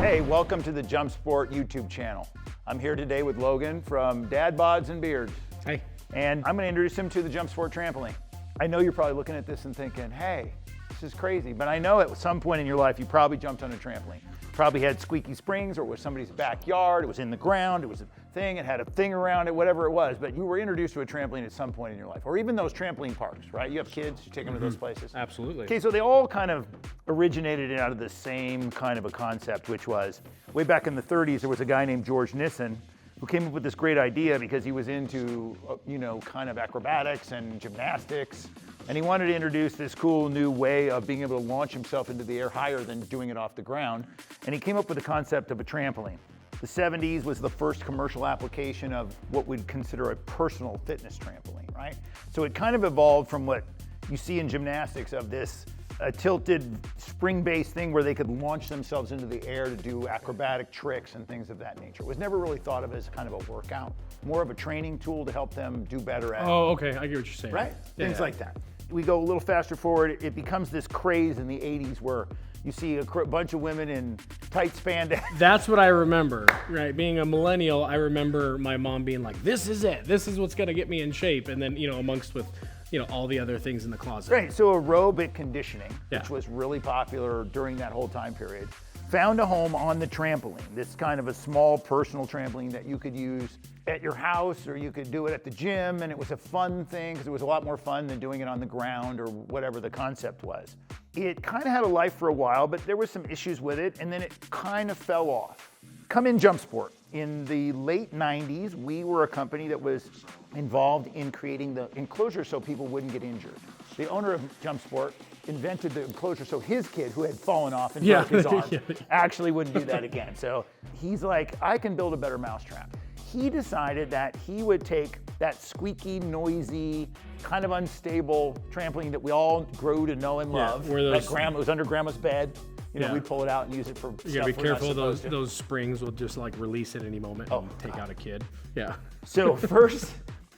Hey, welcome to the JumpSport YouTube channel. I'm here today with Logan from Dad Bods and Beards. Hey. And I'm going to introduce him to the JumpSport Trampoline. I know you're probably looking at this and thinking, hey, this is crazy. But I know at some point in your life, you probably jumped on a trampoline. Probably had squeaky springs, or it was somebody's backyard, it was in the ground, it was a thing, it had a thing around it, whatever it was. But you were introduced to a trampoline at some point in your life. Or even those trampoline parks, right? You have kids, you take them to those places. Absolutely. Okay, so they all kind of originated out of the same kind of a concept, which was, way back in the 30s, there was a guy named George Nissen who came up with this great idea because he was into, kind of acrobatics and gymnastics. And he wanted to introduce this cool new way of being able to launch himself into the air higher than doing it off the ground. And he came up with the concept of a trampoline. The 70s was the first commercial application of what we'd consider a personal fitness trampoline, right? So it kind of evolved from what you see in gymnastics of this tilted spring-based thing where they could launch themselves into the air to do acrobatic tricks and things of that nature. It was never really thought of as kind of a workout, more of a training tool to help them do better at. Oh, okay, I get what you're saying. Right? Yeah. Things like that. We go a little faster forward, it becomes this craze in the 80s where you see a bunch of women in tight spandex. That's what I remember, right? Being a millennial, I remember my mom being like, this is it. This is what's gonna get me in shape. And then, amongst with, all the other things in the closet. Right, so aerobic conditioning, Yeah. which was really popular during that whole time period, found a home on the trampoline. This kind of a small personal trampoline that you could use at your house, or you could do it at the gym, and it was a fun thing because it was a lot more fun than doing it on the ground or whatever the concept was. It kind of had a life for a while, but there was some issues with it, and then it kind of fell off. Come in JumpSport. In the late 90s, we were a company that was involved in creating the enclosure so people wouldn't get injured. The owner of JumpSport invented the enclosure so his kid, who had fallen off and broke his arm, actually wouldn't do that again. So he's like, I can build a better mousetrap. He decided that he would take that squeaky, noisy, kind of unstable trampoline that we all grew to know and love. where those, that was under grandma's bed. We'd pull it out and use it for You stuff gotta be we're not careful, supposed to. those springs will just like release at any moment and take out a kid. Yeah. So first,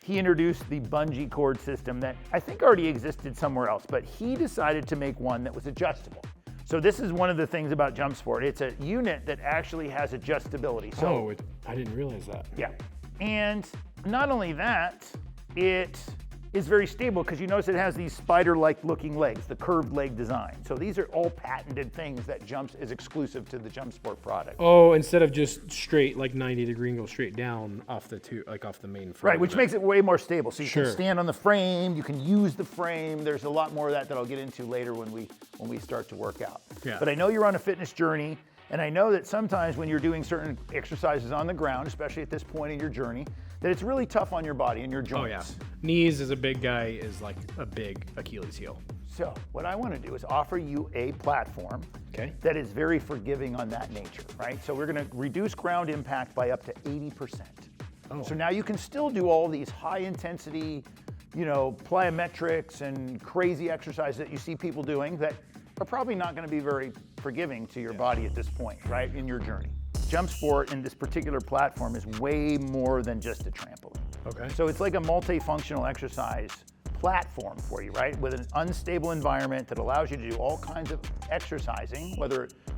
he introduced the bungee cord system that I think already existed somewhere else, but he decided to make one that was adjustable. So this is one of the things about JumpSport. It's a unit that actually has adjustability. So, I didn't realize that. yeah. And not only that, it is very stable because you notice it has these spider-like looking legs, the curved leg design. So these are all patented things that is exclusive to the JumpSport product. Oh, instead of just straight, like 90 degree and go straight down off the off the main frame. Right, which makes it way more stable. So you Sure. can stand on the frame, you can use the frame. There's a lot more of that I'll get into later when we start to work out. Yeah. But I know you're on a fitness journey, and I know that sometimes when you're doing certain exercises on the ground, especially at this point in your journey, that it's really tough on your body and your joints. Oh yeah. Knees as a big guy is like a big Achilles heel. So what I want to do is offer you a platform that is very forgiving on that nature, right? So we're going to reduce ground impact by up to 80%. Oh. So now you can still do all these high intensity, plyometrics and crazy exercises that you see people doing that are probably not going to be very forgiving to your body at this point, right, in your journey. JumpSport in this particular platform is way more than just a trampoline. Okay. So it's like a multifunctional exercise platform for you, right? With an unstable environment that allows you to do all kinds of exercising,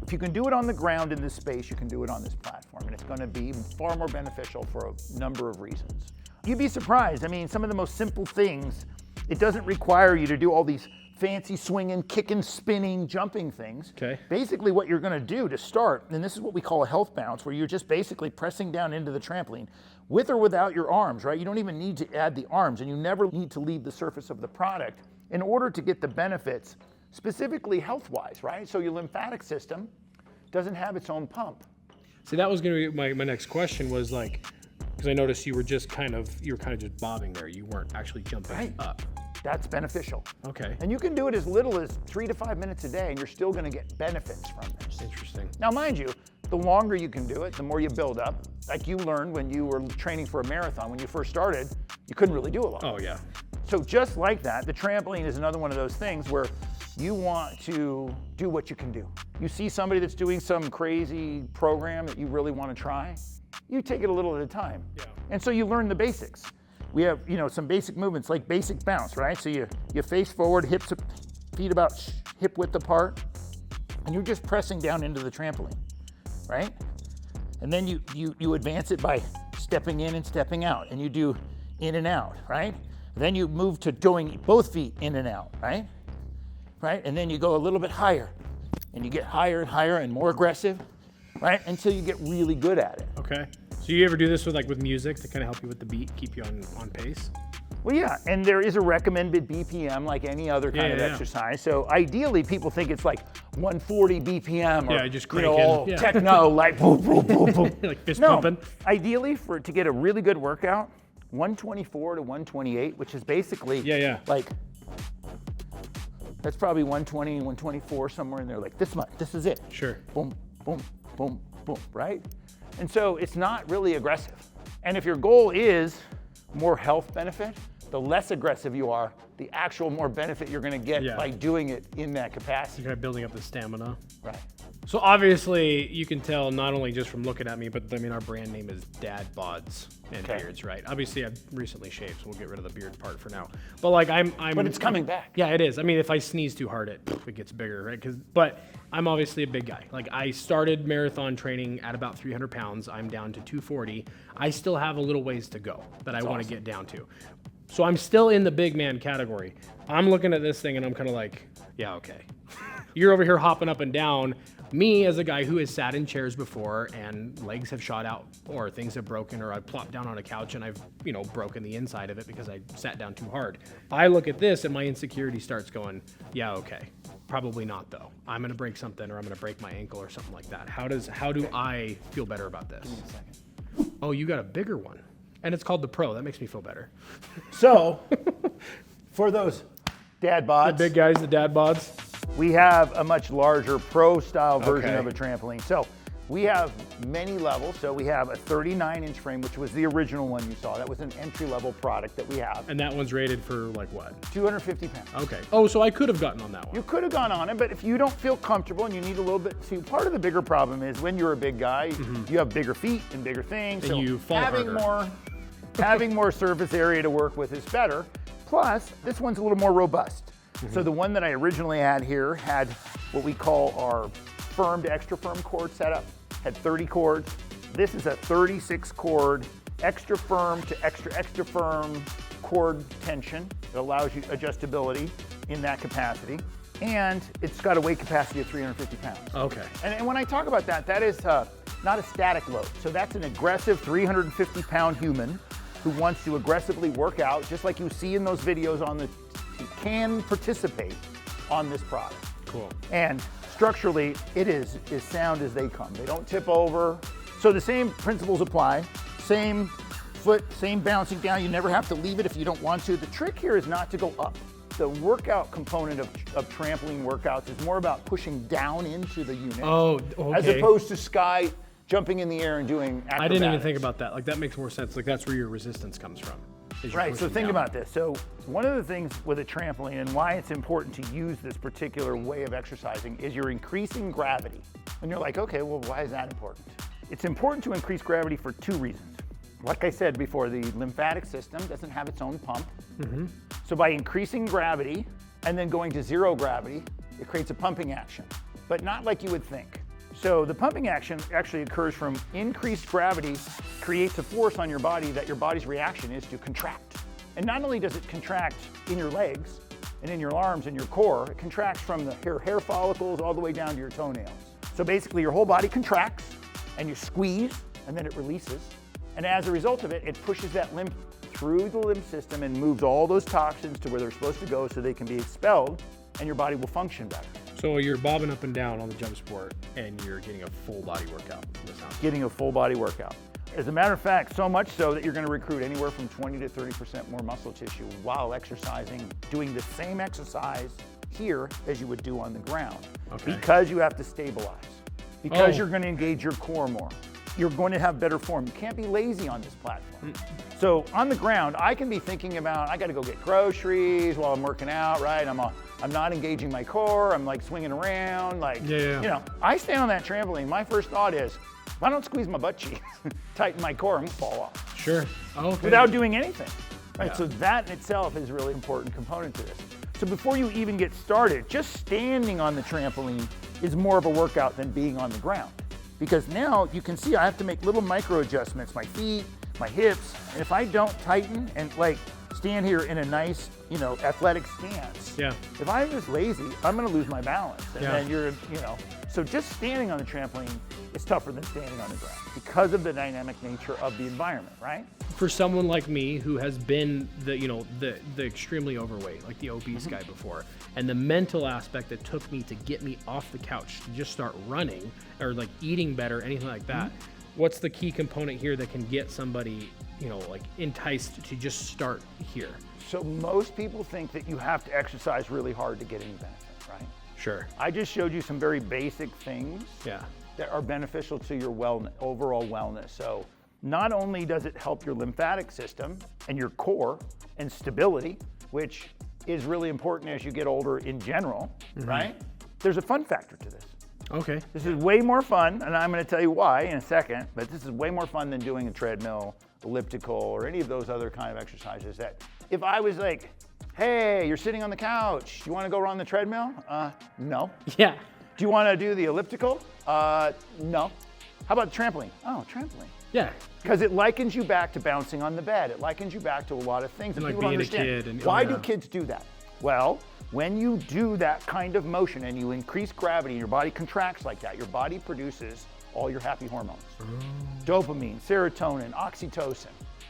if you can do it on the ground in this space, you can do it on this platform. And it's going to be far more beneficial for a number of reasons. You'd be surprised. I mean, some of the most simple things, it doesn't require you to do all these fancy swinging, kicking, spinning, jumping things. Okay. Basically what you're gonna do to start, and this is what we call a health bounce, where you're just basically pressing down into the trampoline with or without your arms, right? You don't even need to add the arms, and you never need to leave the surface of the product in order to get the benefits, specifically health-wise, right? So your lymphatic system doesn't have its own pump. See, that was gonna be my next question was like, because I noticed you were kind of just bobbing there. You weren't actually jumping up. That's beneficial. Okay. And you can do it as little as 3 to 5 minutes a day, and you're still gonna get benefits from this. Interesting. Now, mind you, the longer you can do it, the more you build up. Like you learned when you were training for a marathon, when you first started, you couldn't really do a lot. Oh yeah. So just like that, the trampoline is another one of those things where you want to do what you can do. You see somebody that's doing some crazy program that you really want to try, you take it a little at a time. Yeah. And so you learn the basics. We have, some basic movements like basic bounce, right? So you face forward, feet about hip width apart, and you're just pressing down into the trampoline. right? And then you advance it by stepping in and stepping out, and you do in and out, right? Then you move to doing both feet in and out, right? Right? And then you go a little bit higher, and you get higher and higher and more aggressive, right? Until you get really good at it. Okay. So you ever do this with music to kind of help you with the beat, keep you on pace? Well, yeah, and there is a recommended BPM like any other kind of exercise. So ideally, people think it's like 140 BPM or just all techno, like boom, boom, boom, boom. Like fist pumping. Ideally, to get a really good workout, 124 to 128, which is basically like, that's probably 120, 124, somewhere in there, like this much. This is it. Sure. Boom, boom, boom, boom, right? And so it's not really aggressive. And if your goal is more health benefit, the less aggressive you are, the actual more benefit you're gonna get by doing it in that capacity. You're kind of building up the stamina. Right. So obviously you can tell not only just from looking at me, but I mean our brand name is Dad Bods and Beards, right? Obviously I've recently shaved, so we'll get rid of the beard part for now. But like But it's coming back. Yeah, it is. I mean, if I sneeze too hard, it gets bigger, right? But I'm obviously a big guy. Like I started marathon training at about 300 pounds. I'm down to 240. I still have a little ways to go that I want to get down to. So I'm still in the big man category. I'm looking at this thing and I'm kind of like, yeah, okay. You're over here hopping up and down. Me, as a guy who has sat in chairs before and legs have shot out or things have broken, or I've plopped down on a couch and I've, broken the inside of it because I sat down too hard. I look at this and my insecurity starts going, yeah, okay. Probably not though. I'm gonna break something, or I'm gonna break my ankle or something like that. How do I feel better about this? Give me a second. Oh, you got a bigger one. And it's called the Pro. That makes me feel better. So, for those dad bods, The big guys, the dad bods. we have a much larger pro style version of a trampoline. So we have many levels. So we have a 39-inch frame, which was the original one you saw. That was an entry-level product that we have. And that one's rated for like what? 250 pounds. Okay. Oh, so I could have gotten on that one. You could have gone on it, but if you don't feel comfortable and you need a little bit, see, part of the bigger problem is when you're a big guy, you have bigger feet and bigger things. And so you fall having more surface area to work with is better. Plus, this one's a little more robust. So the one that I originally had here had what we call our firm to extra firm cord setup, had 30 cords. This is a 36 cord, extra firm to extra firm cord tension. It allows you adjustability in that capacity. And it's got a weight capacity of 350 pounds. Okay. And when I talk about that, that is not a static load. So that's an aggressive 350 pound human who wants to aggressively work out, just like you see in those videos can participate on this product. Cool. And structurally, it is as sound as they come. They don't tip over. So the same principles apply. Same foot, same bouncing down. You never have to leave it if you don't want to. The trick here is not to go up. The workout component of trampoline workouts is more about pushing down into the unit. Oh, okay. As opposed to sky jumping in the air and doing acrobatics. I didn't even think about that. Like that makes more sense. Like that's where your resistance comes from. Right, so think about this. So one of the things with a trampoline and why it's important to use this particular way of exercising is you're increasing gravity. And you're like, okay, well, why is that important? It's important to increase gravity for two reasons. Like I said before, the lymphatic system doesn't have its own pump. So by increasing gravity and then going to zero gravity, it creates a pumping action, but not like you would think. So the pumping action actually occurs from increased gravity creates a force on your body that your body's reaction is to contract. And not only does it contract in your legs and in your arms and your core, it contracts from the hair follicles all the way down to your toenails. So basically your whole body contracts and you squeeze and then it releases. And as a result of it, it pushes that lymph through the lymph system and moves all those toxins to where they're supposed to go so they can be expelled and your body will function better. So you're bobbing up and down on the JumpSport and you're getting a full body workout. Getting a full body workout. As a matter of fact, so much so that you're going to recruit anywhere from 20 to 30% more muscle tissue while exercising, doing the same exercise here as you would do on the ground. Okay. Because you have to stabilize. Because you're going to engage your core more. You're going to have better form. You can't be lazy on this platform. So on the ground, I can be thinking about, I got to go get groceries while I'm working out, right? I'm not engaging my core. I'm like swinging around, like, you know. I stand on that trampoline. My first thought is, if I don't squeeze my butt cheeks, tighten my core, I'm gonna fall off. Sure. Okay. Without doing anything. Right. So that in itself is a really important component to this. So before you even get started, just standing on the trampoline is more of a workout than being on the ground. because now you can see I have to make little micro adjustments, my feet, my hips, and if I don't tighten and like stand here in a nice, you know, athletic stance, if I'm just lazy, I'm gonna lose my balance. And then you're, you know, so just standing on the trampoline is tougher than standing on the ground because of the dynamic nature of the environment, right? For someone like me who has been the, you know, the extremely overweight, like the obese guy before, and the mental aspect that took me to get me off the couch to just start running or like eating better, anything like that, what's the key component here that can get somebody, you know, like enticed to just start here? So most people think that you have to exercise really hard to get any benefit, right? Sure. I just showed you some very basic things that are beneficial to your overall wellness. So not only does it help your lymphatic system and your core and stability, which is really important as you get older in general, right? There's a fun factor to this. Okay. This is way more fun, and I'm gonna tell you why in a second, but this is way more fun than doing a treadmill, elliptical, or any of those other kind of exercises that if I was like, hey, you're sitting on the couch, you wanna go run the treadmill? No. Yeah. Do you wanna do the elliptical? No. How about the trampoline? Oh, trampoline. Yeah. Because it likens you back to bouncing on the bed. It likens you back to a lot of things. And like people being don't a understand. kid. And, why do kids do that? Well, when you do that kind of motion and you increase gravity, your body contracts like that, your body produces all your happy hormones. Dopamine, serotonin, oxytocin.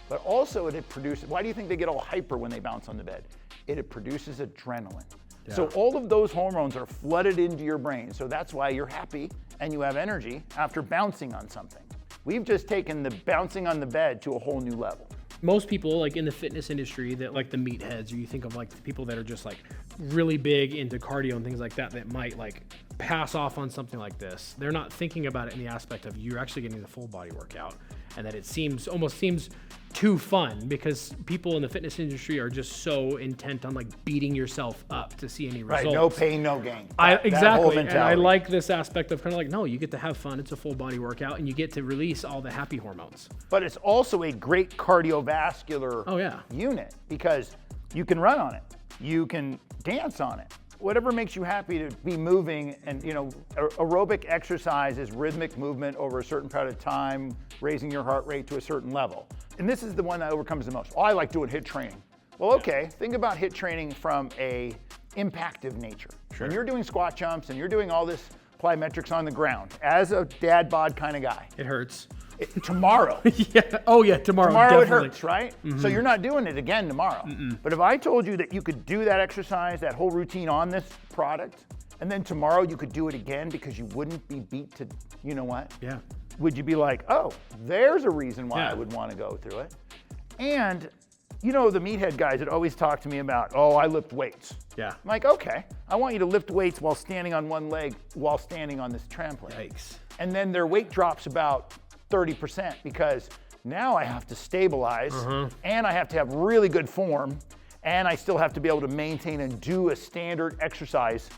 But also it produces, why do you think they get all hyper when they bounce on the bed? It produces adrenaline. So all of those hormones are flooded into your brain. So that's why you're happy and you have energy after bouncing on something. We've just taken the bouncing on the bed to a whole new level. Most people like in the fitness industry that like the meatheads, or you think of like the people that are just like really big into cardio and things like that, that might like pass off on something like this. They're not thinking about it in the aspect of you're actually getting the full body workout, and that it almost seems too fun because people in the fitness industry are just so intent on like beating yourself up to see any results. Right, no pain, no gain. Exactly, and I like this aspect of kind of like, no, you get to have fun, it's a full body workout, and you get to release all the happy hormones. But it's also a great cardiovascular unit because you can run on it, you can dance on it. Whatever makes you happy to be moving, and you know, aerobic exercise is rhythmic movement over a certain period of time, raising your heart rate to a certain level. And this is the one that overcomes the most. Oh, I like doing HIIT training. Well, okay, think about HIIT training from a impactive nature. When you're doing squat jumps and you're doing all this plyometrics on the ground, as a dad bod kind of guy. It hurts. Tomorrow. Tomorrow. Tomorrow definitely. It hurts, right? So you're not doing it again tomorrow. But if I told you that you could do that exercise, that whole routine on this product, and then tomorrow you could do it again because you wouldn't be beat to, you know what? Yeah. Would you be like, oh, there's a reason why I would want to go through it? And you know, the meathead guys that always talk to me about, oh, I lift weights. Yeah. I'm like, okay, I want you to lift weights while standing on one leg while standing on this trampoline. Yikes. And then their weight drops about 30% because now I have to stabilize and I have to have really good form and I still have to be able to maintain and do a standard exercise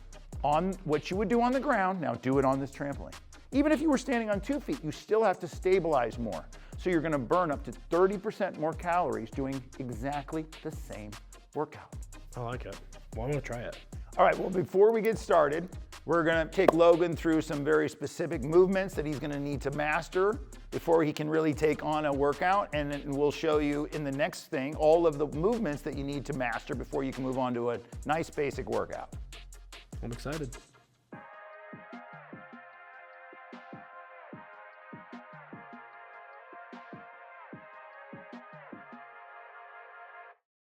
on what you would do on the ground. Now do it on this trampoline. Even if you were standing on 2 feet, you still have to stabilize more. So you're gonna burn up to 30% more calories doing exactly the same workout. I like it. Well, I'm gonna try it. All right, well, before we get started, we're gonna take Logan through some very specific movements that he's gonna need to master before he can really take on a workout. And then we'll show you in the next thing, all of the movements that you need to master before you can move on to a nice basic workout. I'm excited.